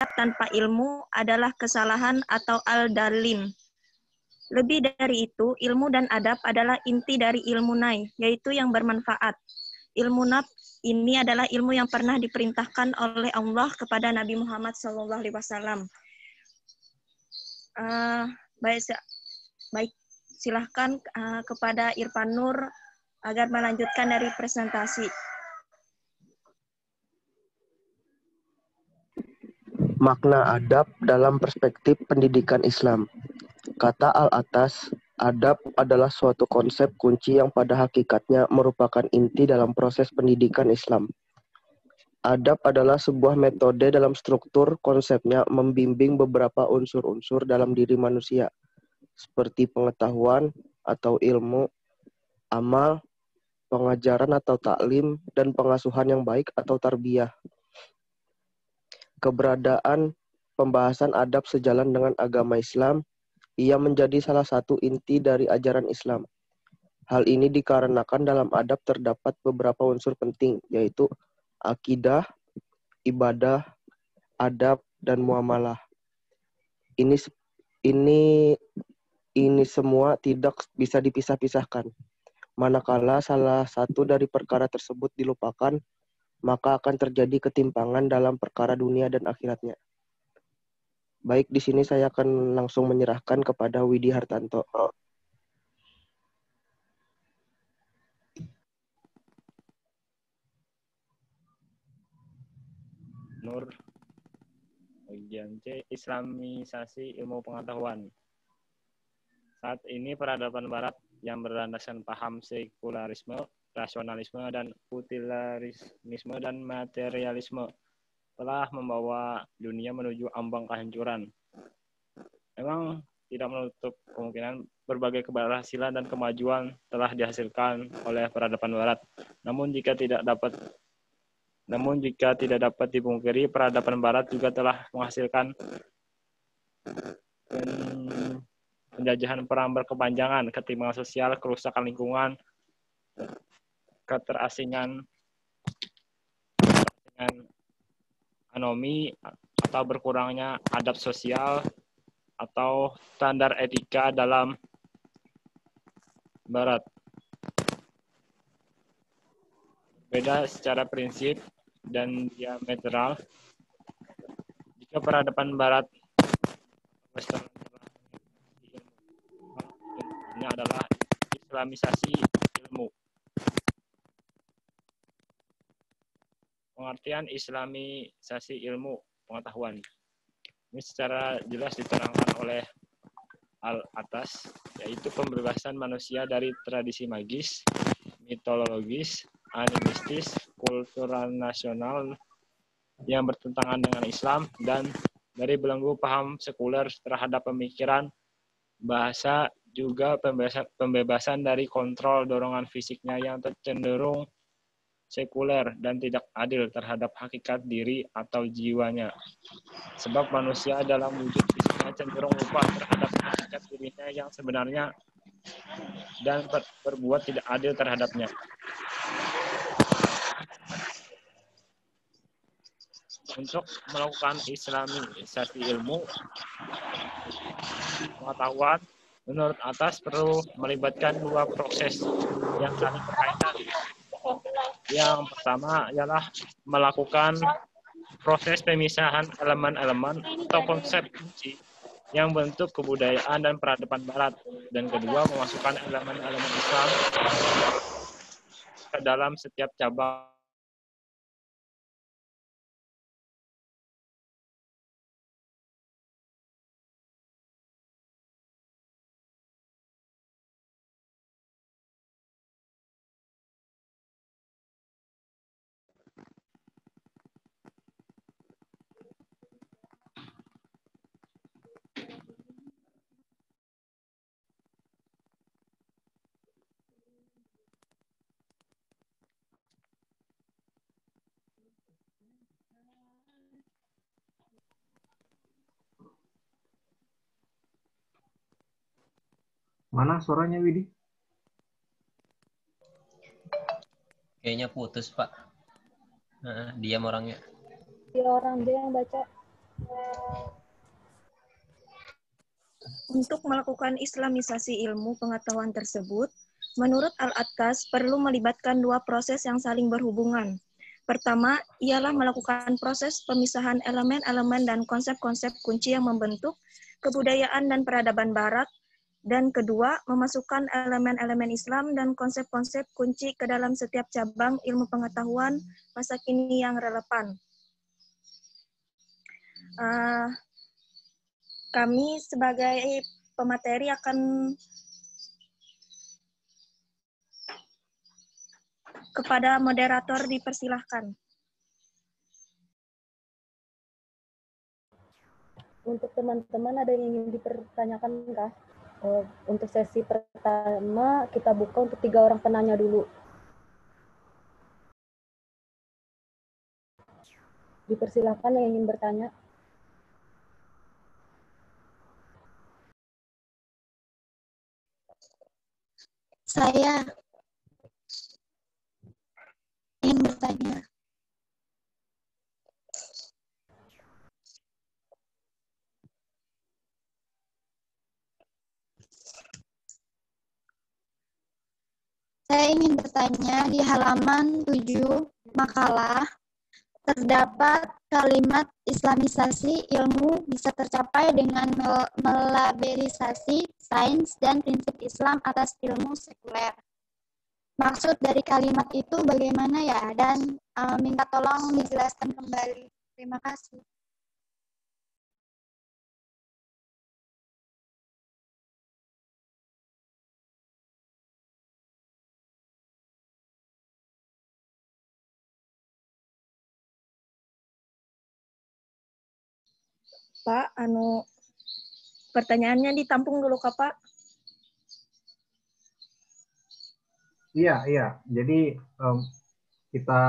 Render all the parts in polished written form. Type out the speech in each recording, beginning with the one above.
tanpa ilmu adalah kesalahan atau al-dalim. Lebih dari itu, ilmu dan adab adalah inti dari ilmu nai, yaitu yang bermanfaat. Ilmu naf ini adalah ilmu yang pernah diperintahkan oleh Allah kepada Nabi Muhammad SAW. Baik, silahkan kepada Irfan Nur agar melanjutkan dari presentasi. Makna adab dalam perspektif pendidikan Islam. Kata al-atas, adab adalah suatu konsep kunci yang pada hakikatnya merupakan inti dalam proses pendidikan Islam. Adab adalah sebuah metode dalam struktur konsepnya membimbing beberapa unsur-unsur dalam diri manusia, seperti pengetahuan atau ilmu, amal, pengajaran atau taklim, dan pengasuhan yang baik atau tarbiyah. Keberadaan pembahasan adab sejalan dengan agama Islam, ia menjadi salah satu inti dari ajaran Islam. Hal ini dikarenakan dalam adab terdapat beberapa unsur penting, yaitu akidah, ibadah, adab, dan muamalah. Ini semua tidak bisa dipisah-pisahkan. Manakala salah satu dari perkara tersebut dilupakan, maka akan terjadi ketimpangan dalam perkara dunia dan akhiratnya. Baik, di sini saya akan langsung menyerahkan kepada Widi Hartanto. Nur, bagian C, Islamisasi ilmu pengetahuan. Saat ini peradaban Barat yang berlandaskan paham sekularisme, rasionalisme, dan utilitarisme dan materialisme telah membawa dunia menuju ambang kehancuran. Memang tidak menutup kemungkinan berbagai keberhasilan dan kemajuan telah dihasilkan oleh peradaban Barat. Namun jika tidak dapat dipungkiri, peradaban Barat juga telah menghasilkan penjajahan perang berkepanjangan, ketimpangan sosial, kerusakan lingkungan, keterasingan anomi, atau berkurangnya adab sosial atau standar etika dalam Barat. Beda secara prinsip dan diametral. Jika peradaban Barat ini adalah Islamisasi ilmu. Pengertian Islamisasi ilmu pengetahuan. Ini secara jelas diterangkan oleh al-atas, yaitu pembebasan manusia dari tradisi magis, mitologis, animistis, kultural nasional yang bertentangan dengan Islam, dan dari belenggu paham sekuler terhadap pemikiran, bahasa, juga pembebasan dari kontrol dorongan fisiknya yang cenderung sekuler dan tidak adil terhadap hakikat diri atau jiwanya. Sebab manusia dalam wujud fisiknya cenderung lupa terhadap hakikat dirinya yang sebenarnya dan berbuat tidak adil terhadapnya. Untuk melakukan Islamisasi ilmu pengetahuan, menurut atas perlu melibatkan dua proses yang saling berkaitan. Yang pertama ialah melakukan proses pemisahan elemen-elemen atau konsep kunci yang bentuk kebudayaan dan peradaban Barat. Dan kedua, memasukkan elemen-elemen Islam ke dalam setiap cabang. Mana suaranya, Widi? Kayaknya putus, Pak. Diam orangnya. Dia yang baca. Untuk melakukan islamisasi ilmu pengetahuan tersebut, menurut Al-Attas perlu melibatkan dua proses yang saling berhubungan. Pertama, ialah melakukan proses pemisahan elemen-elemen dan konsep-konsep kunci yang membentuk kebudayaan dan peradaban Barat, dan kedua, memasukkan elemen-elemen Islam dan konsep-konsep kunci ke dalam setiap cabang ilmu pengetahuan masa kini yang relevan. Kami sebagai pemateri akan kepada moderator dipersilahkan. Untuk teman-teman ada yang ingin dipertanyakan kah? Untuk sesi pertama kita buka untuk 3 orang penanya dulu. Dipersilahkan yang ingin bertanya. Saya ingin bertanya. Saya ingin bertanya, di halaman 7 makalah terdapat kalimat islamisasi ilmu bisa tercapai dengan melabelisasi sains dan prinsip Islam atas ilmu sekuler. Maksud dari kalimat itu bagaimana ya? Dan minta tolong dijelaskan kembali. Terima kasih. Pak, pertanyaannya ditampung dulu, Kak, Pak. Iya. Jadi kita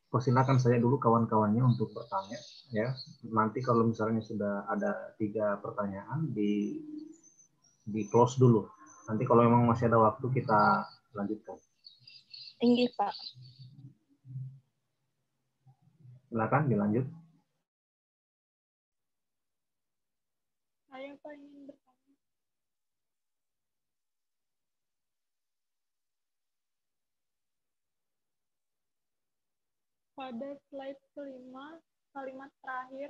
persilakan saja dulu kawan-kawannya untuk bertanya, ya. Nanti kalau misalnya sudah ada 3 pertanyaan di close dulu. Nanti kalau memang masih ada waktu kita lanjutkan. Inggih, Pak. Silakan dilanjut. Saya Pak ingin bertanya. Pada slide kelima, kalimat terakhir,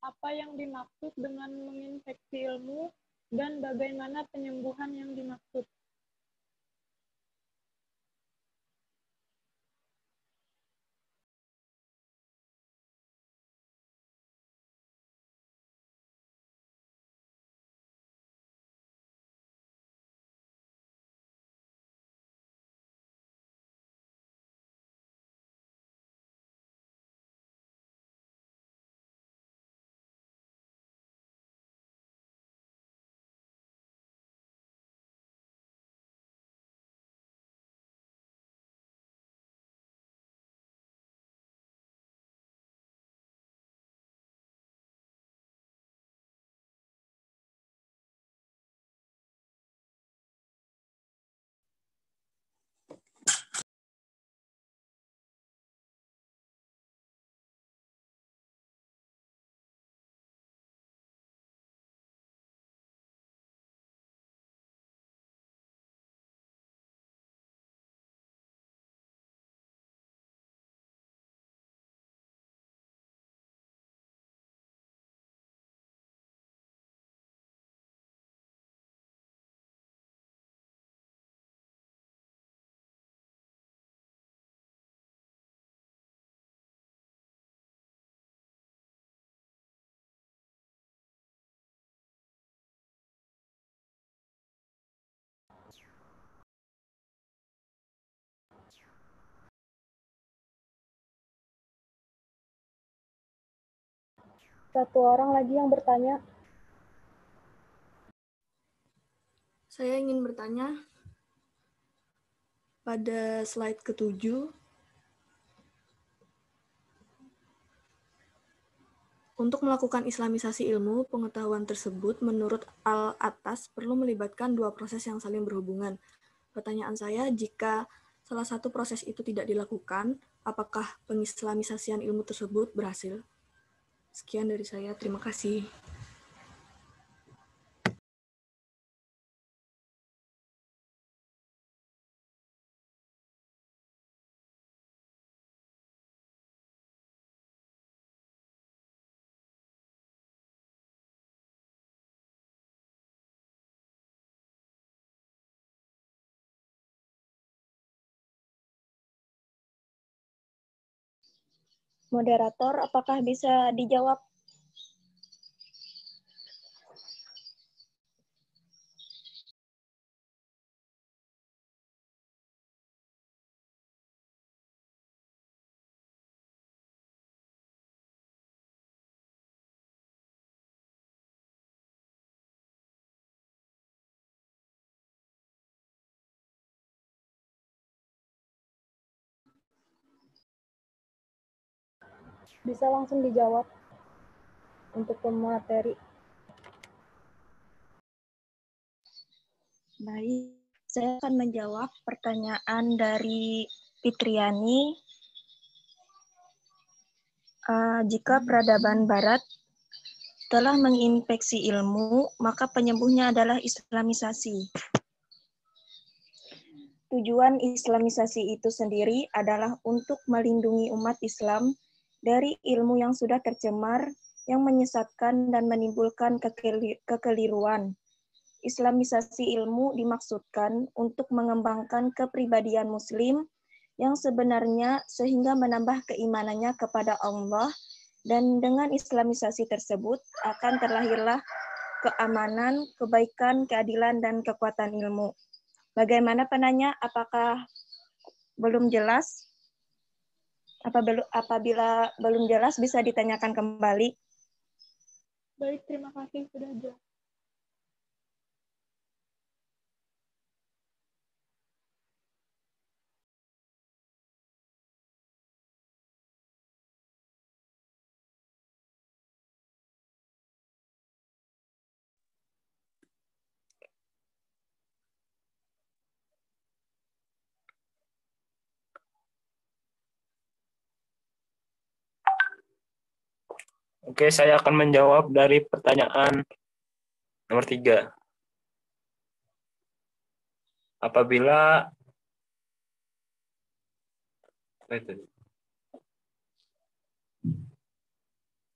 apa yang dimaksud dengan menginfeksi ilmu dan bagaimana penyembuhan yang dimaksud? Satu orang lagi yang bertanya. Saya ingin bertanya pada slide ke-7, untuk melakukan islamisasi ilmu pengetahuan tersebut, menurut Al-Attas perlu melibatkan dua proses yang saling berhubungan. Pertanyaan saya, jika salah satu proses itu tidak dilakukan, apakah pengislamisasian ilmu tersebut berhasil? Sekian dari saya, terima kasih. Moderator, apakah bisa dijawab? Bisa langsung dijawab untuk pemateri. Baik, saya akan menjawab pertanyaan dari Fitriani. Jika peradaban Barat telah menginfeksi ilmu, maka penyembuhnya adalah Islamisasi. Tujuan Islamisasi itu sendiri adalah untuk melindungi umat Islam dari ilmu yang sudah tercemar, yang menyesatkan dan menimbulkan kekeliruan. Islamisasi ilmu dimaksudkan untuk mengembangkan kepribadian Muslim yang sebenarnya sehingga menambah keimanannya kepada Allah, dan dengan Islamisasi tersebut akan terlahirlah keamanan, kebaikan, keadilan, dan kekuatan ilmu. Bagaimana penanya? Apakah belum jelas? Apabila belum jelas, bisa ditanyakan kembali. Baik, terima kasih sudah jelas. Oke, saya akan menjawab dari pertanyaan nomor 3. Apabila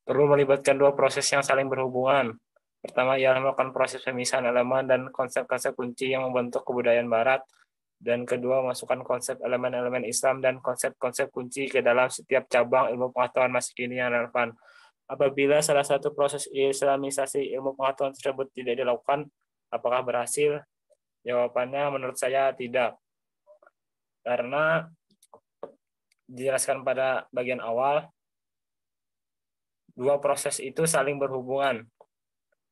perlu melibatkan dua proses yang saling berhubungan. Pertama, ialah melakukan proses pemisahan elemen dan konsep-konsep kunci yang membentuk kebudayaan Barat. Dan kedua, masukkan konsep elemen-elemen Islam dan konsep-konsep kunci ke dalam setiap cabang ilmu pengetahuan masa kini yang relevan. Apabila salah satu proses Islamisasi ilmu pengetahuan tersebut tidak dilakukan, apakah berhasil? Jawabannya menurut saya tidak. Karena dijelaskan pada bagian awal, dua proses itu saling berhubungan.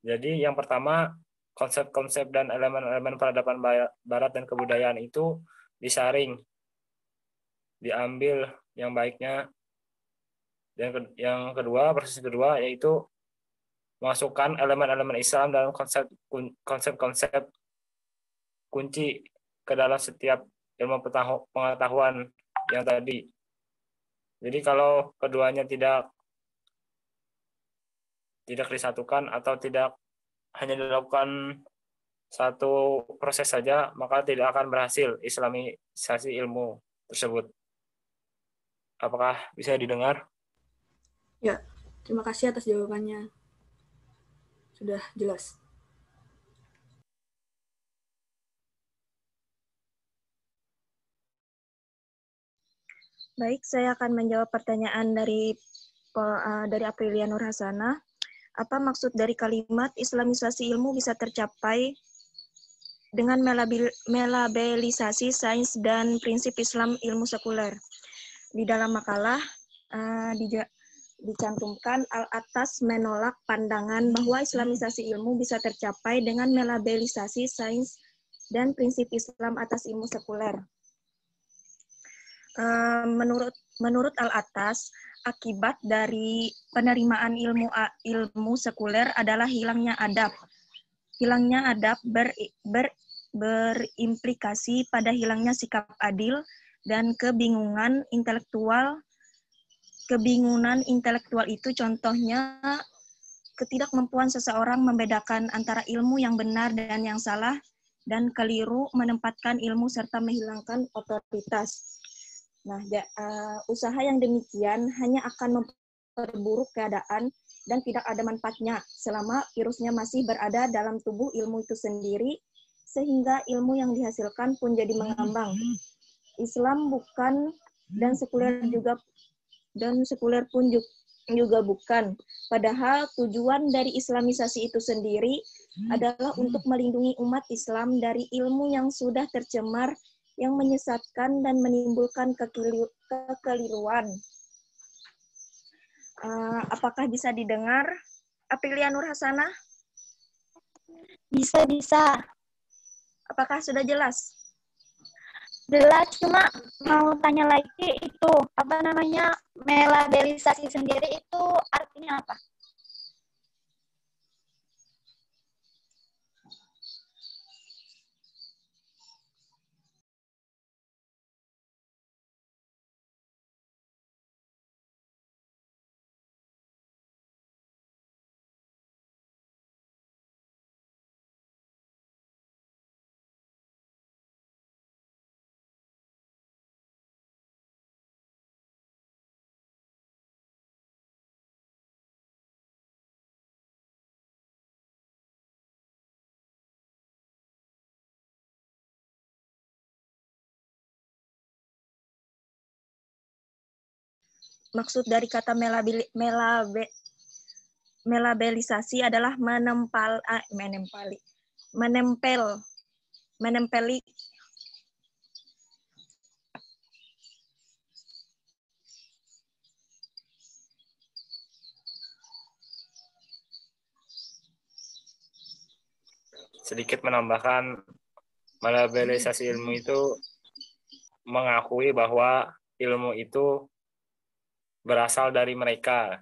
Jadi yang pertama, konsep-konsep dan elemen-elemen peradaban Barat dan kebudayaan itu disaring, diambil yang baiknya. Dan yang kedua, proses kedua yaitu masukkan elemen-elemen Islam dalam konsep-konsep kunci ke dalam setiap ilmu pengetahuan yang tadi. Jadi kalau keduanya tidak disatukan atau tidak hanya dilakukan satu proses saja, maka tidak akan berhasil Islamisasi ilmu tersebut. Apakah bisa didengar? Ya, terima kasih atas jawabannya. Sudah jelas. Baik, saya akan menjawab pertanyaan dari Aprilia Nur Hasanah. Apa maksud dari kalimat Islamisasi ilmu bisa tercapai dengan melabelisasi sains dan prinsip Islam ilmu sekuler? Di dalam makalah dicantumkan Al-Attas menolak pandangan bahwa Islamisasi ilmu bisa tercapai dengan melabelisasi sains dan prinsip Islam atas ilmu sekuler. Menurut Al-Attas, akibat dari penerimaan ilmu sekuler adalah hilangnya adab. Hilangnya adab berimplikasi pada hilangnya sikap adil dan kebingungan intelektual. Kebingungan intelektual itu contohnya ketidakmampuan seseorang membedakan antara ilmu yang benar dan yang salah, dan keliru menempatkan ilmu serta menghilangkan otoritas. Nah, usaha yang demikian hanya akan memperburuk keadaan dan tidak ada manfaatnya selama virusnya masih berada dalam tubuh ilmu itu sendiri, sehingga ilmu yang dihasilkan pun jadi mengambang. Islam bukan dan sekuler juga dan sekuler pun juga bukan. Padahal tujuan dari Islamisasi itu sendiri adalah untuk melindungi umat Islam dari ilmu yang sudah tercemar, yang menyesatkan dan menimbulkan kekeliruan. Apakah bisa didengar? Aprilia Nur Hasanah? Bisa. Apakah sudah jelas? Jelas, cuma mau tanya lagi itu, apa namanya, melabelisasi sendiri itu artinya apa? Maksud dari kata melabelisasi adalah menempeli. Sedikit menambahkan, melabelisasi ilmu itu mengakui bahwa ilmu itu berasal dari mereka.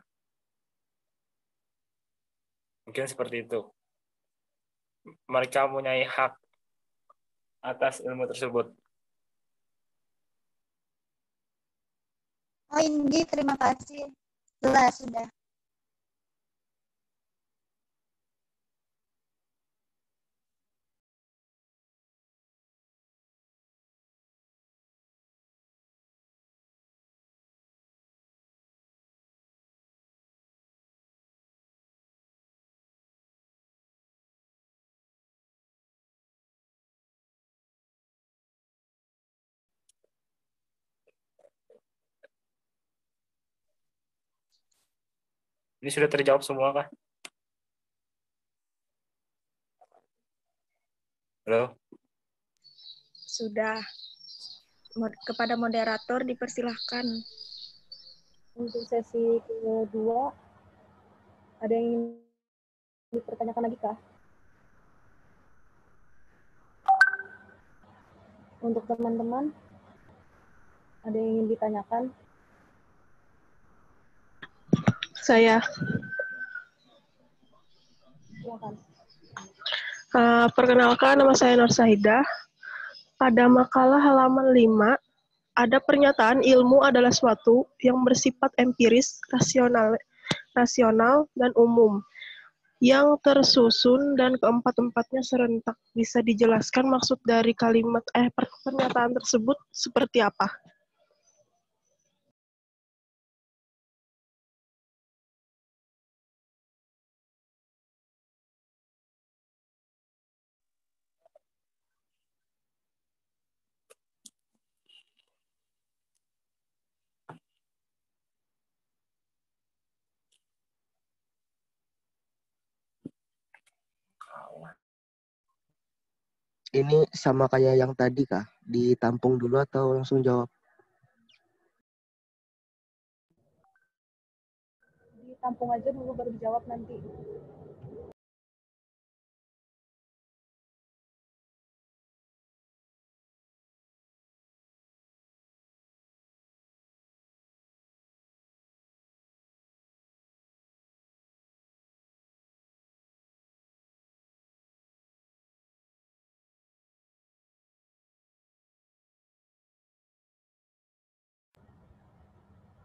Mungkin seperti itu. Mereka mempunyai hak atas ilmu tersebut. Oh, Indi, terima kasih. Jelas, sudah. Ini sudah terjawab semua kah? Halo? Sudah. Kepada moderator dipersilahkan. Untuk sesi kedua, ada yang ingin dipertanyakan lagi kah? Untuk teman-teman, ada yang ingin ditanyakan? Saya. Silakan. Perkenalkan, nama saya Nur Sahidah. Pada makalah halaman 5, ada pernyataan ilmu adalah suatu yang bersifat empiris, rasional, dan umum, yang tersusun dan keempat-empatnya serentak. Bisa dijelaskan maksud dari pernyataan tersebut seperti apa? Ini sama kayak yang tadi kah? Ditampung dulu atau langsung jawab? Ditampung aja dulu baru dijawab nanti.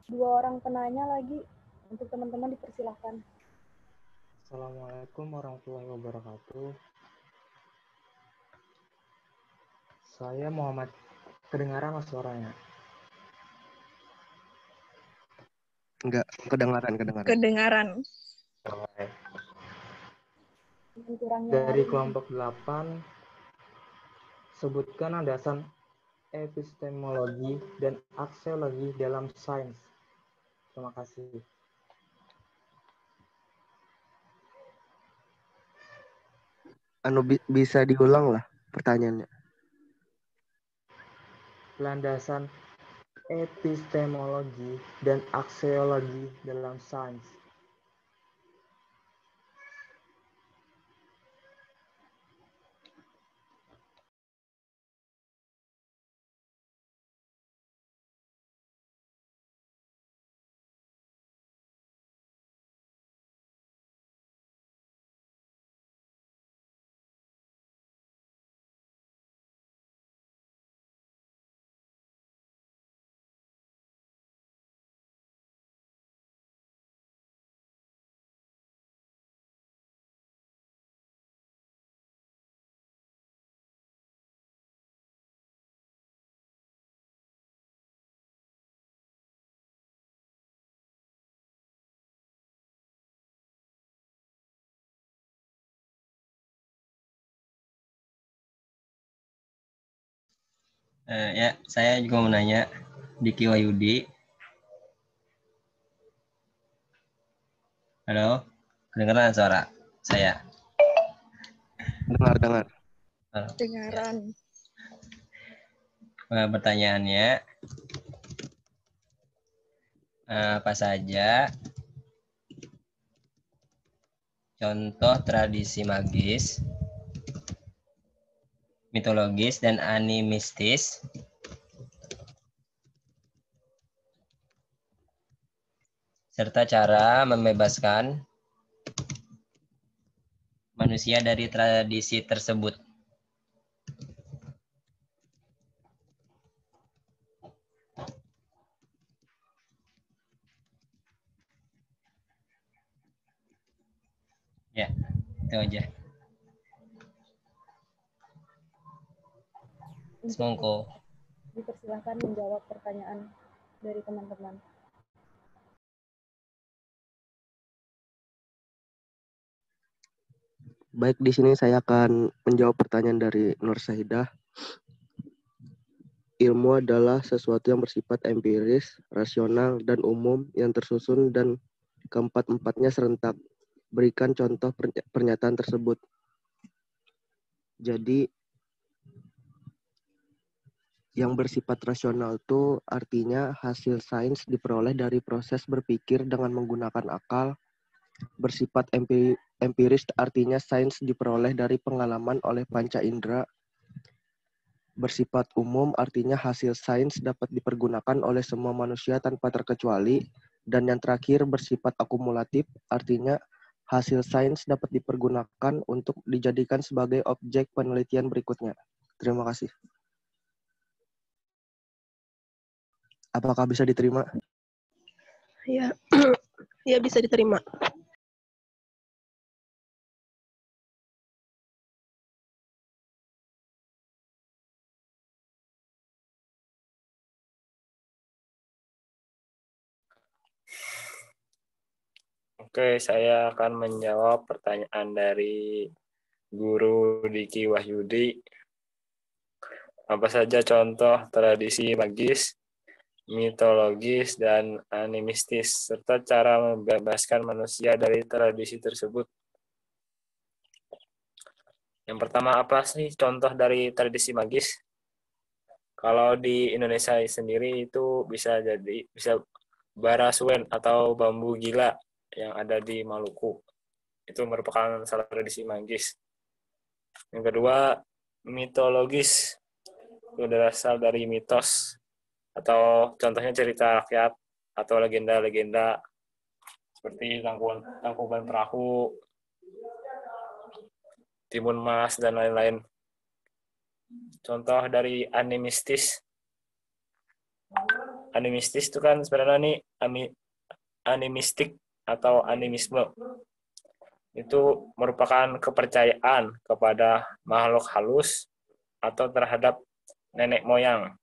Dua orang penanya lagi, untuk teman-teman dipersilahkan. Assalamualaikum warahmatullahi wabarakatuh. Saya Muhammad. Kedengaran mas suaranya? Enggak, kedengaran. Kedengaran. Dari kelompok 8, sebutkan landasan epistemologi dan aksiologi dalam sains. Terima kasih. Bisa diulang lah pertanyaannya. Landasan epistemologi dan aksiologi dalam sains. Ya, saya juga mau nanya. Diki Wahyudi. Halo, kedengaran suara saya? Dengar. Dengaran. Pertanyaannya, apa saja contoh tradisi magis, mitologis, dan animistis serta cara membebaskan manusia dari tradisi tersebut? Ya, itu aja. Semongko. Dipersilahkan menjawab pertanyaan dari teman-teman. Baik, di sini saya akan menjawab pertanyaan dari Nur Sahidah. Ilmu adalah sesuatu yang bersifat empiris, rasional, dan umum yang tersusun dan keempat-empatnya serentak. Berikan contoh pernyataan tersebut. Jadi, yang bersifat rasional itu artinya hasil sains diperoleh dari proses berpikir dengan menggunakan akal. Bersifat empiris artinya sains diperoleh dari pengalaman oleh panca indera. Bersifat umum artinya hasil sains dapat dipergunakan oleh semua manusia tanpa terkecuali. Dan yang terakhir bersifat akumulatif artinya hasil sains dapat dipergunakan untuk dijadikan sebagai objek penelitian berikutnya. Terima kasih. Apakah bisa diterima? Ya, ya bisa diterima. Oke, saya akan menjawab pertanyaan dari Guru Diki Wahyudi. Apa saja contoh tradisi magis, mitologis, dan animistis, serta cara membebaskan manusia dari tradisi tersebut? Yang pertama, apa sih contoh dari tradisi magis? Kalau di Indonesia sendiri itu bisa bara suwen atau bambu gila yang ada di Maluku. Itu merupakan salah tradisi magis. Yang kedua, mitologis. Itu berasal dari mitos atau contohnya cerita rakyat atau legenda-legenda seperti Tangkuban Perahu, Timun Mas, dan lain-lain. Contoh dari animistis. Animistis itu kan sebenarnya nih animistik atau animisme. Itu merupakan kepercayaan kepada makhluk halus atau terhadap nenek moyang.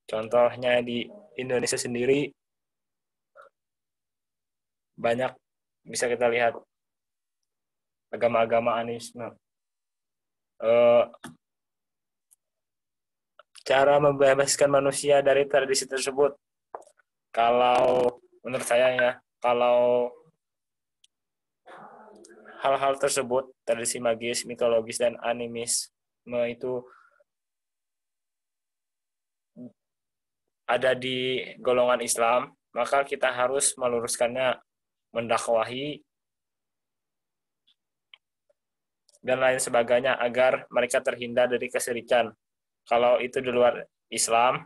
Contohnya di Indonesia sendiri banyak bisa kita lihat agama-agama animisme. Cara membebaskan manusia dari tradisi tersebut. Kalau menurut saya ya, kalau hal-hal tersebut, tradisi magis, mitologis, dan animisme itu ada di golongan Islam, maka kita harus meluruskannya, mendakwahi, dan lain sebagainya agar mereka terhindar dari kesyirikan. Kalau itu di luar Islam,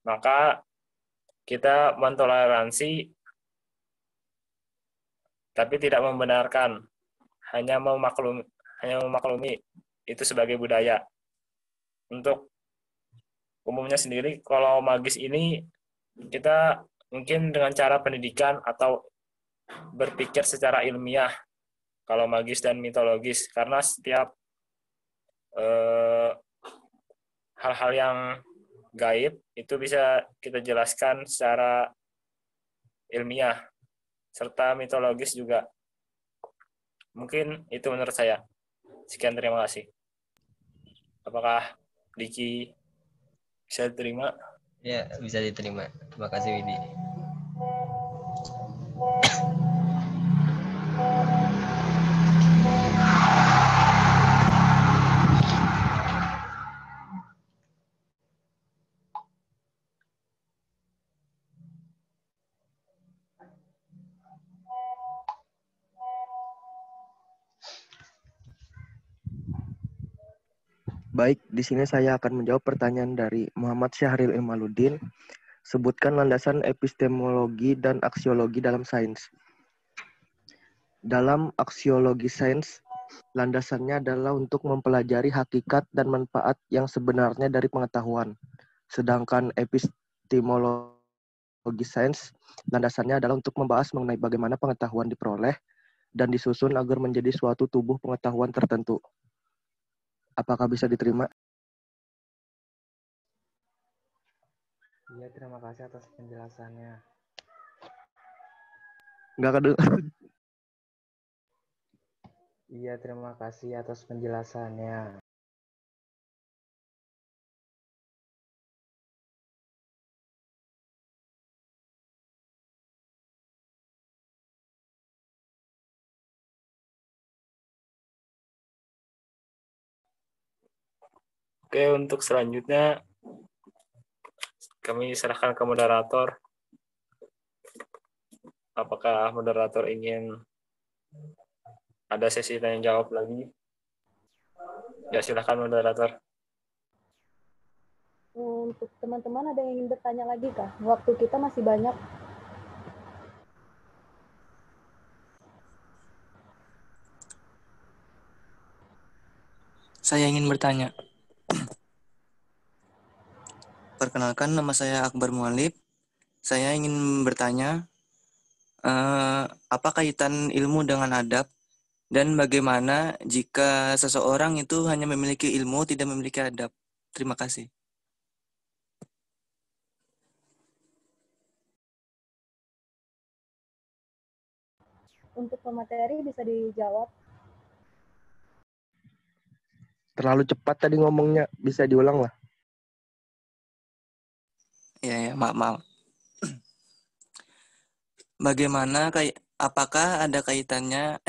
maka kita mentoleransi tapi tidak membenarkan, hanya memaklumi itu sebagai budaya. Untuk umumnya sendiri, kalau magis ini kita mungkin dengan cara pendidikan atau berpikir secara ilmiah kalau magis dan mitologis, karena setiap hal-hal yang gaib itu bisa kita jelaskan secara ilmiah, serta mitologis juga. Mungkin itu menurut saya. Sekian, terima kasih. Apakah Diki bisa diterima? Ya, bisa diterima. Terima kasih, Widi. Baik, di sini saya akan menjawab pertanyaan dari Muhammad Syahril Imaluddin. Sebutkan landasan epistemologi dan aksiologi dalam sains. Dalam aksiologi sains, landasannya adalah untuk mempelajari hakikat dan manfaat yang sebenarnya dari pengetahuan. Sedangkan epistemologi sains, landasannya adalah untuk membahas mengenai bagaimana pengetahuan diperoleh dan disusun agar menjadi suatu tubuh pengetahuan tertentu. Apakah bisa diterima? Iya, terima kasih atas penjelasannya. Nggak kedengeran. Iya, terima kasih atas penjelasannya. Oke, untuk selanjutnya kami serahkan ke moderator. Apakah moderator ingin ada sesi tanya jawab lagi? Ya, silakan moderator. Untuk teman-teman ada yang ingin bertanya lagi kah? Waktu kita masih banyak. Saya ingin bertanya. Perkenalkan, nama saya Akbar Mualib. Saya ingin bertanya, apa kaitan ilmu dengan adab, dan bagaimana jika seseorang itu hanya memiliki ilmu, tidak memiliki adab? Terima kasih. Untuk pemateri bisa dijawab. Terlalu cepat tadi ngomongnya, bisa diulang lah. Ya, maaf. Bagaimana, apakah ada kaitannya,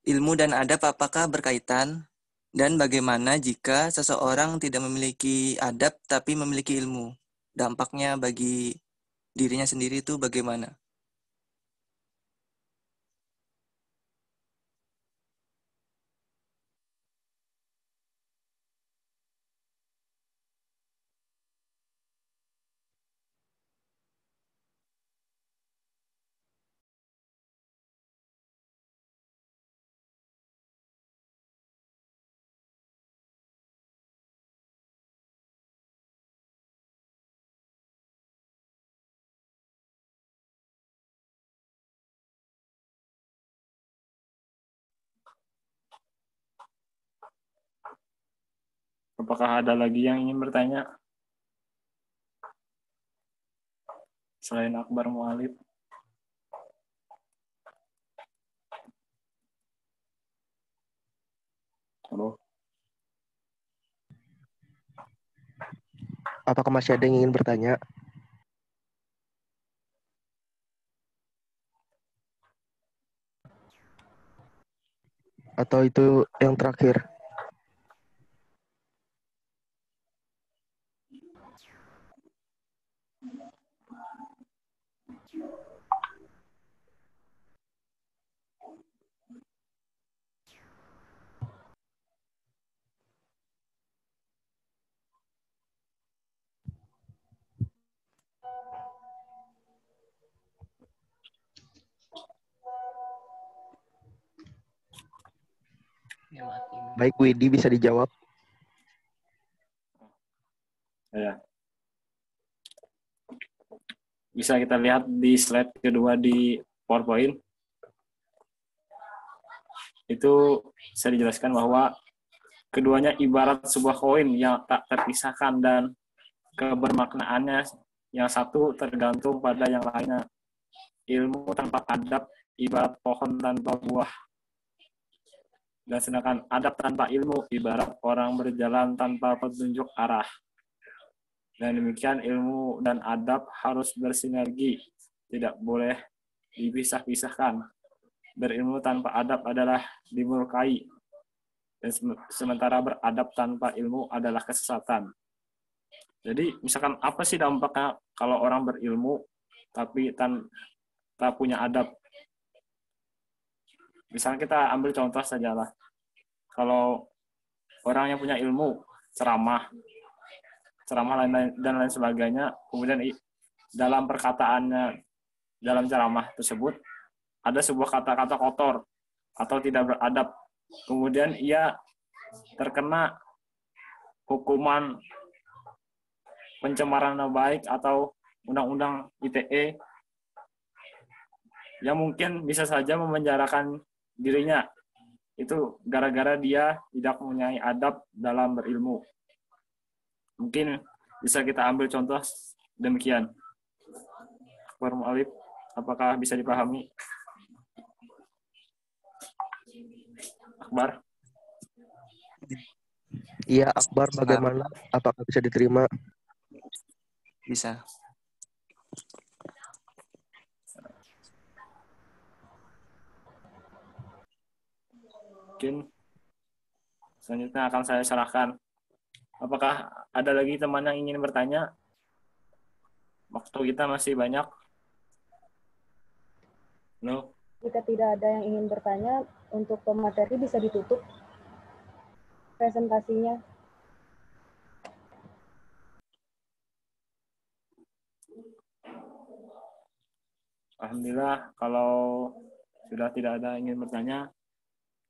ilmu dan adab apakah berkaitan? Dan bagaimana jika seseorang tidak memiliki adab tapi memiliki ilmu? Dampaknya bagi dirinya sendiri itu bagaimana? Apakah ada lagi yang ingin bertanya? Selain Akbar Mualib. Halo. Apakah masih ada yang ingin bertanya? Atau itu yang terakhir? Baik, Widi bisa dijawab. Ya. Bisa kita lihat di slide kedua di PowerPoint. Itu bisa dijelaskan bahwa keduanya ibarat sebuah koin yang tak terpisahkan dan kebermaknaannya yang satu tergantung pada yang lainnya. Ilmu tanpa adab ibarat pohon tanpa buah. Dan sedangkan adab tanpa ilmu ibarat orang berjalan tanpa petunjuk arah. Dan demikian ilmu dan adab harus bersinergi, tidak boleh dipisah-pisahkan. Berilmu tanpa adab adalah dimurkai, dan sementara beradab tanpa ilmu adalah kesesatan. Jadi misalkan apa sih dampaknya kalau orang berilmu tapi tanpa punya adab? Misalnya kita ambil contoh saja lah. Kalau orang yang punya ilmu, ceramah dan lain sebagainya, kemudian dalam perkataannya, dalam ceramah tersebut, ada sebuah kata-kata kotor atau tidak beradab. Kemudian ia terkena hukuman pencemaran nama baik atau undang-undang ITE yang mungkin bisa saja memenjarakan dirinya. Itu gara-gara dia tidak mempunyai adab dalam berilmu. Mungkin bisa kita ambil contoh demikian. Akbar Mu'alif, apakah bisa dipahami? Akbar? Iya, Akbar, bagaimana? Apakah bisa diterima? Bisa. Mungkin selanjutnya akan saya serahkan. Apakah ada lagi teman yang ingin bertanya? Waktu kita masih banyak. No? Jika tidak ada yang ingin bertanya, untuk pemateri bisa ditutup presentasinya. Alhamdulillah, kalau sudah tidak ada yang ingin bertanya,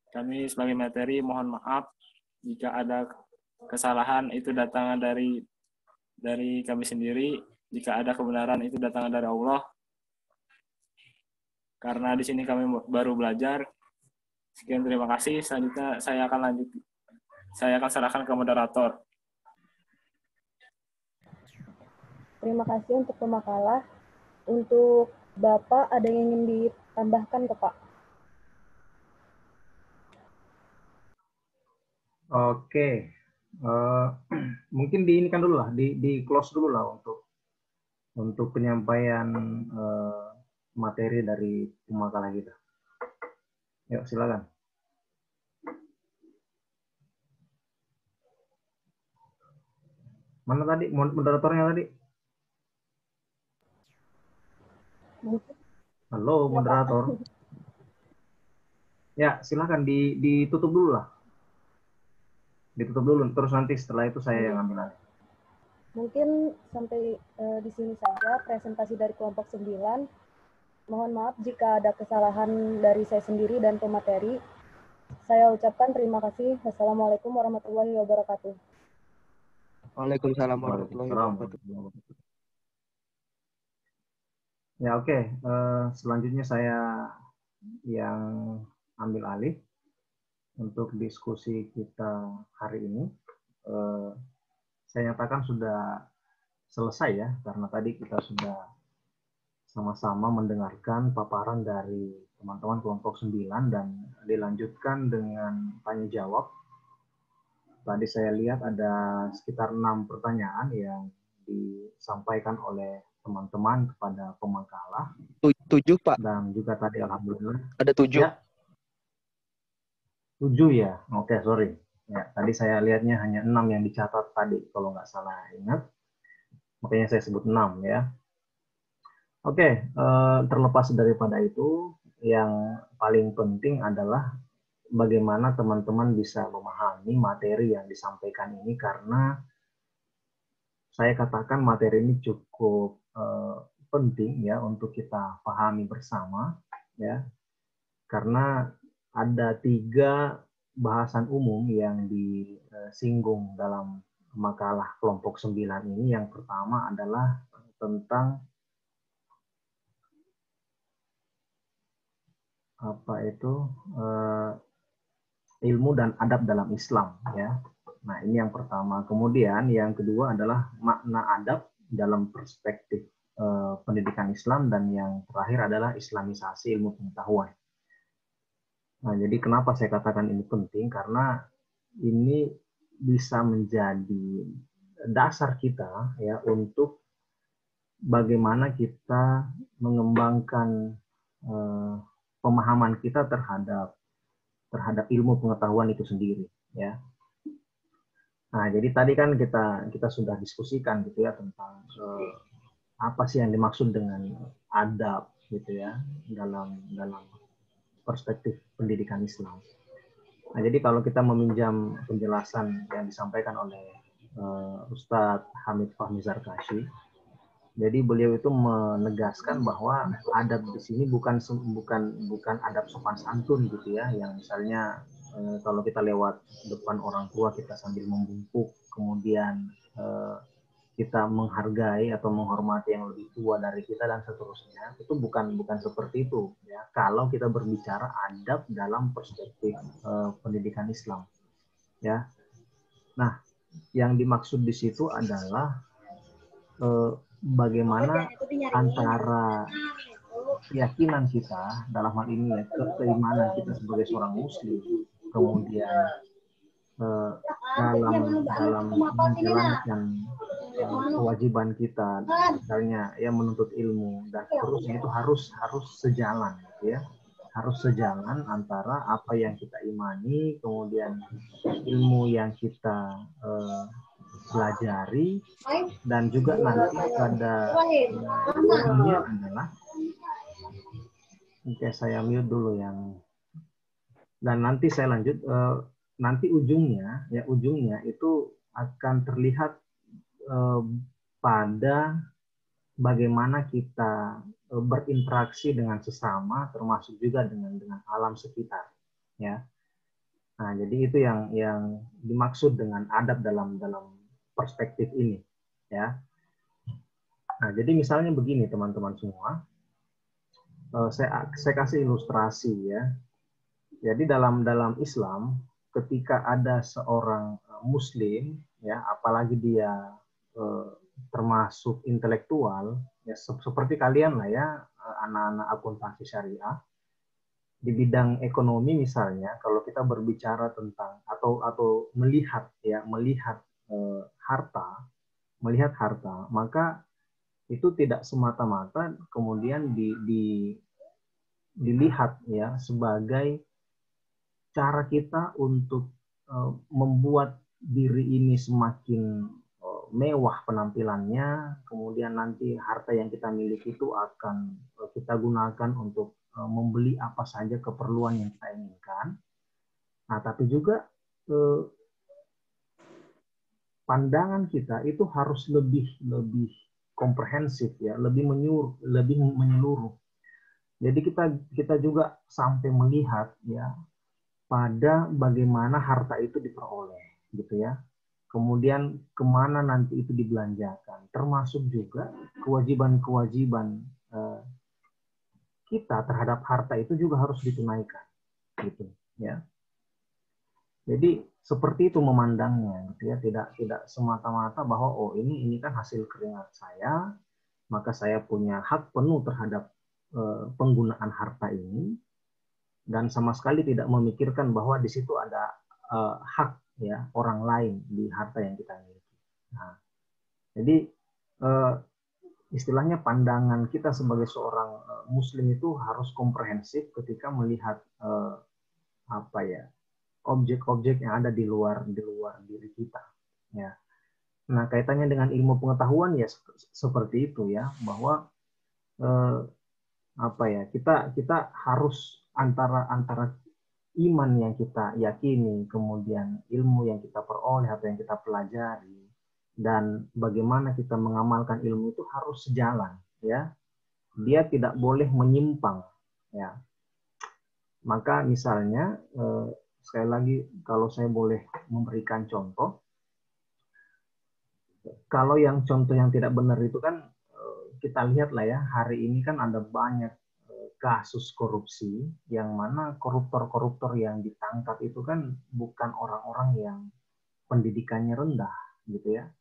kami sebagai materi mohon maaf jika ada kesalahan itu datang dari kami sendiri. Jika ada kebenaran itu datang dari Allah. Karena di sini kami baru belajar. Sekian, terima kasih. Selanjutnya saya akan serahkan ke moderator. Terima kasih untuk pemakalah. Untuk Bapak, ada yang ingin ditambahkan ke Pak? Oke. Mungkin diinikan dulu lah, di close dulu lah untuk penyampaian materi dari pemakalah kita. Yuk, silakan. Mana tadi moderatornya tadi? Halo, moderator. Ya, silakan ditutup dulu lah. Ditutup dulu, terus nanti setelah itu saya yang ambil alih. Mungkin sampai di sini saja presentasi dari kelompok 9. Mohon maaf jika ada kesalahan dari saya sendiri dan pemateri. Saya ucapkan terima kasih. Wassalamualaikum warahmatullahi wabarakatuh. Waalaikumsalam warahmatullahi wabarakatuh. Ya, oke. Selanjutnya saya yang ambil alih untuk diskusi kita hari ini. Saya nyatakan sudah selesai ya, karena tadi kita sudah sama-sama mendengarkan paparan dari teman-teman kelompok 9 dan dilanjutkan dengan tanya jawab. Tadi saya lihat ada sekitar 6 pertanyaan yang disampaikan oleh teman-teman kepada pemakalah. 7, Pak. Dan juga tadi alhamdulillah. Ada 7. Ya. 7 ya. Oke, sorry. Ya, tadi saya lihatnya hanya 6 yang dicatat tadi, kalau nggak salah ingat. Makanya saya sebut 6 ya. Oke, terlepas daripada itu, yang paling penting adalah bagaimana teman-teman bisa memahami materi yang disampaikan ini, karena saya katakan materi ini cukup penting ya untuk kita pahami bersama ya, karena ada 3 bahasan umum yang disinggung dalam makalah kelompok 9 ini. Yang pertama adalah tentang ilmu dan adab dalam Islam ya. Nah, ini yang pertama. Kemudian yang kedua adalah makna adab dalam perspektif pendidikan Islam, dan yang terakhir adalah islamisasi ilmu pengetahuan. Nah, jadi kenapa saya katakan ini penting? Karena ini bisa menjadi dasar kita ya untuk bagaimana kita mengembangkan pemahaman kita terhadap ilmu pengetahuan itu sendiri ya. Nah, jadi tadi kan kita sudah diskusikan gitu ya tentang apa sih yang dimaksud dengan adab gitu ya dalam perspektif pendidikan Islam. Nah, jadi kalau kita meminjam penjelasan yang disampaikan oleh Ustadz Hamid Fahmi Zarkashi, jadi beliau itu menegaskan bahwa adab di sini bukan adab sopan santun gitu ya, yang misalnya kalau kita lewat depan orang tua kita sambil membungkuk, kemudian kita menghargai atau menghormati yang lebih tua dari kita dan seterusnya. Itu bukan seperti itu ya. Kalau kita berbicara adab dalam perspektif pendidikan Islam ya. Nah, yang dimaksud di situ adalah bagaimana antara keyakinan kita dalam hal ini ya, keimanan kita sebagai seorang muslim, kemudian dalam menjalankan kewajiban kita, misalnya ya menuntut ilmu dan seterusnya, itu harus sejalan ya, harus sejalan antara apa yang kita imani, kemudian ilmu yang kita pelajari, dan juga nanti pada ujungnya adalah, oke saya mute dulu yang, dan nanti saya lanjut, nanti ujungnya itu akan terlihat pada bagaimana kita berinteraksi dengan sesama, termasuk juga dengan alam sekitar ya. Nah, jadi itu yang dimaksud dengan adab dalam perspektif ini ya. Nah, jadi misalnya begini teman-teman semua, saya kasih ilustrasi ya. Jadi dalam Islam, ketika ada seorang muslim ya, apalagi dia termasuk intelektual ya, seperti kalian lah ya, anak-anak akuntansi syariah, di bidang ekonomi misalnya, kalau kita berbicara tentang atau melihat harta, maka itu tidak semata-mata kemudian dilihat ya sebagai cara kita untuk membuat diri ini semakin mewah penampilannya, kemudian nanti harta yang kita miliki itu akan kita gunakan untuk membeli apa saja keperluan yang kita inginkan. Nah, tapi juga pandangan kita itu harus lebih komprehensif ya, lebih menyeluruh. Jadi kita juga sampai melihat ya pada bagaimana harta itu diperoleh gitu ya. Kemudian kemana nanti itu dibelanjakan, termasuk juga kewajiban-kewajiban kita terhadap harta itu juga harus ditunaikan gitu ya. Jadi seperti itu memandangnya gitu ya, tidak semata-mata bahwa oh ini kan hasil keringat saya, maka saya punya hak penuh terhadap penggunaan harta ini, dan sama sekali tidak memikirkan bahwa di situ ada hak ya orang lain di harta yang kita miliki. Nah, jadi istilahnya pandangan kita sebagai seorang muslim itu harus komprehensif ketika melihat objek-objek yang ada di luar diri kita, ya. Nah, kaitannya dengan ilmu pengetahuan ya seperti itu ya, bahwa kita harus antara iman yang kita yakini, kemudian ilmu yang kita peroleh atau yang kita pelajari, dan bagaimana kita mengamalkan ilmu itu harus sejalan, ya. Dia tidak boleh menyimpang, ya. Maka misalnya sekali lagi kalau saya boleh memberikan contoh, kalau yang contoh yang tidak benar itu kan kita lihat lah ya, hari ini kan ada banyak kasus korupsi yang mana koruptor-koruptor yang ditangkap itu kan bukan orang-orang yang pendidikannya rendah gitu ya.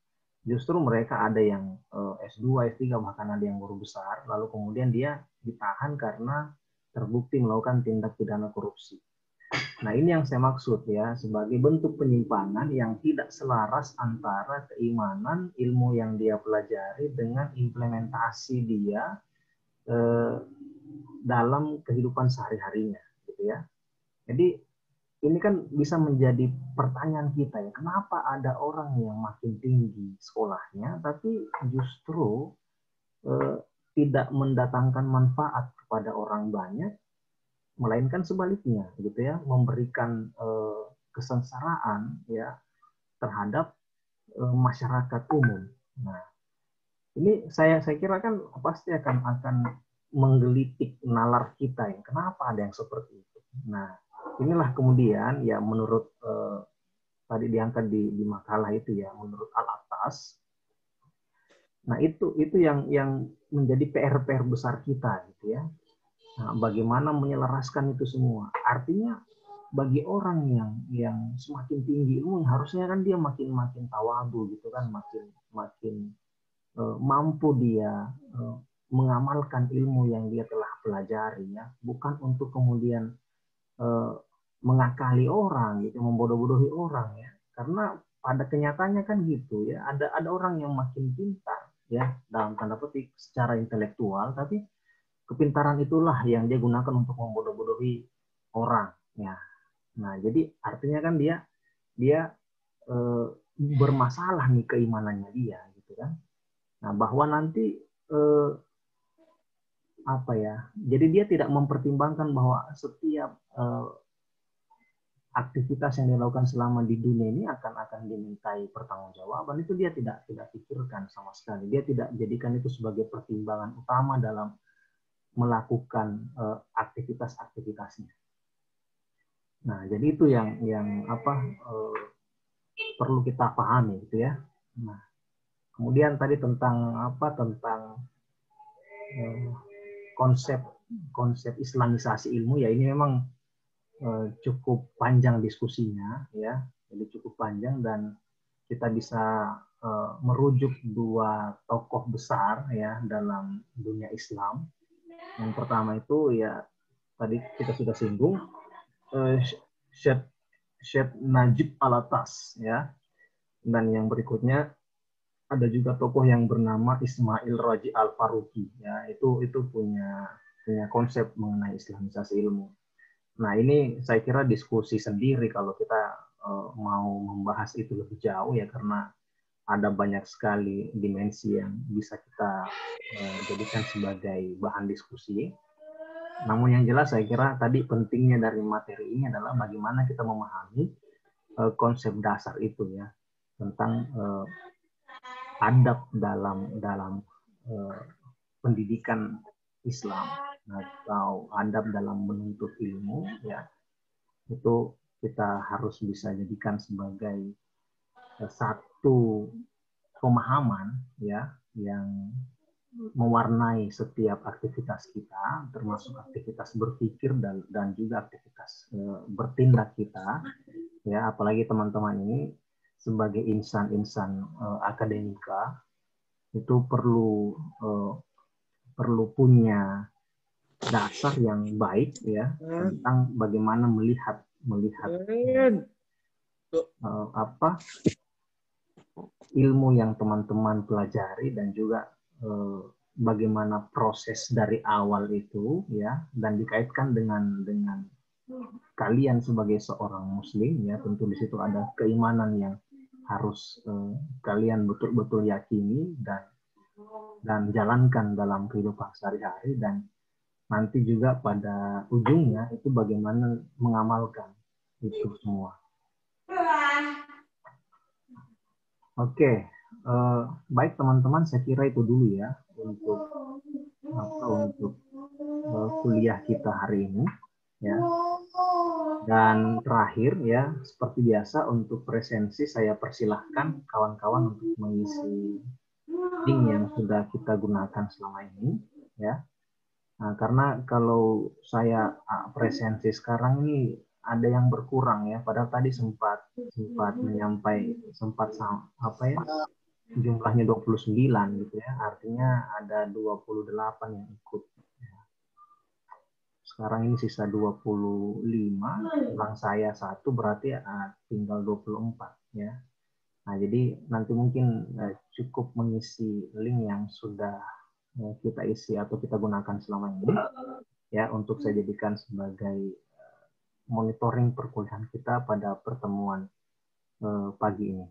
Justru mereka ada yang S2, S3, bahkan ada yang guru besar, lalu kemudian dia ditahan karena terbukti melakukan tindak pidana korupsi. Nah, ini yang saya maksud ya, sebagai bentuk penyimpangan yang tidak selaras antara keimanan, ilmu yang dia pelajari dengan implementasi dia dalam kehidupan sehari-harinya, gitu ya. Jadi ini kan bisa menjadi pertanyaan kita ya, kenapa ada orang yang makin tinggi sekolahnya, tapi justru tidak mendatangkan manfaat kepada orang banyak, melainkan sebaliknya, gitu ya, memberikan kesengsaraan ya terhadap masyarakat umum. Nah, ini saya kira kan pasti akan menggelitik nalar kita ya, kenapa ada yang seperti itu. Nah, inilah kemudian ya menurut tadi diangkat di makalah itu ya, menurut Al-Attas. Nah, itu yang menjadi PR besar kita gitu ya. Nah, bagaimana menyelaraskan itu semua? Artinya bagi orang yang semakin tinggi ilmu, harusnya kan dia makin tawadu gitu kan, makin mampu dia mengamalkan ilmu yang dia telah pelajari ya, bukan untuk kemudian mengakali orang gitu, membodoh-bodohi orang ya. Karena pada kenyataannya kan gitu ya, ada orang yang makin pintar ya dalam tanda petik secara intelektual, tapi kepintaran itulah yang dia gunakan untuk membodoh-bodohi orang ya. Nah, jadi artinya kan dia bermasalah nih keimanannya dia gitu kan. Nah, bahwa nanti jadi dia tidak mempertimbangkan bahwa setiap aktivitas yang dilakukan selama di dunia ini akan dimintai pertanggungjawaban, itu dia tidak pikirkan sama sekali. Dia tidak jadikan itu sebagai pertimbangan utama dalam melakukan aktivitas-aktivitasnya. Nah, jadi itu yang perlu kita pahami gitu ya. Nah, kemudian tadi tentang konsep Islamisasi ilmu ya, ini memang cukup panjang diskusinya ya. Jadi cukup panjang dan kita bisa merujuk dua tokoh besar ya dalam dunia Islam. Yang pertama itu ya tadi kita sudah singgung, Syekh Najib Al-Attas ya. Dan yang berikutnya ada juga tokoh yang bernama Ismail Raji Al-Faruqi ya. Itu punya konsep mengenai Islamisasi ilmu. Nah, ini saya kira diskusi sendiri kalau kita mau membahas itu lebih jauh ya, karena ada banyak sekali dimensi yang bisa kita jadikan sebagai bahan diskusi. Namun yang jelas saya kira tadi pentingnya dari materi ini adalah bagaimana kita memahami konsep dasar itu ya, tentang adab dalam pendidikan Islam atau adab dalam menuntut ilmu ya. Itu kita harus bisa jadikan sebagai satu pemahaman ya yang mewarnai setiap aktivitas kita, termasuk aktivitas berpikir dan juga aktivitas bertindak kita ya. Apalagi teman-teman ini sebagai insan akademika itu perlu punya dasar yang baik ya tentang bagaimana melihat ilmu yang teman-teman pelajari, dan juga bagaimana proses dari awal itu ya, dan dikaitkan dengan kalian sebagai seorang muslim, ya tentu di situ ada keimanan yang harus kalian betul-betul yakini dan jalankan dalam kehidupan sehari-hari, dan nanti juga pada ujungnya itu bagaimana mengamalkan itu semua. Oke, baik teman-teman, saya kira itu dulu ya untuk kuliah kita hari ini ya. Dan terakhir ya, seperti biasa untuk presensi saya persilahkan kawan-kawan untuk mengisi link yang sudah kita gunakan selama ini ya. Nah, karena kalau saya presensi sekarang ini ada yang berkurang ya, padahal tadi sempat jumlahnya 29 gitu ya, artinya ada 28 yang ikut. Sekarang ini sisa 25, kurang saya 1 berarti tinggal 24 ya. Nah, jadi nanti mungkin cukup mengisi link yang sudah kita isi atau kita gunakan selama ini ya, untuk saya jadikan sebagai monitoring perkuliahan kita pada pertemuan pagi ini.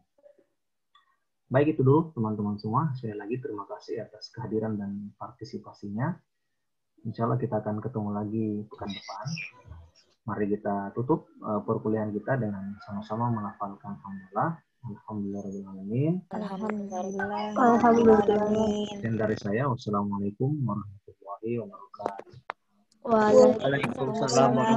Baik, itu dulu teman-teman semua. Sekali lagi terima kasih atas kehadiran dan partisipasinya. Insya Allah kita akan ketemu lagi pekan depan. Mari kita tutup perkuliahan kita dengan sama-sama melafalkan alhamdulillah. Alhamdulillahirrahmanirrahim. Alhamdulillah. Dan dari saya, wassalamualaikum warahmatullahi wabarakatuh. Waalaikumsalam.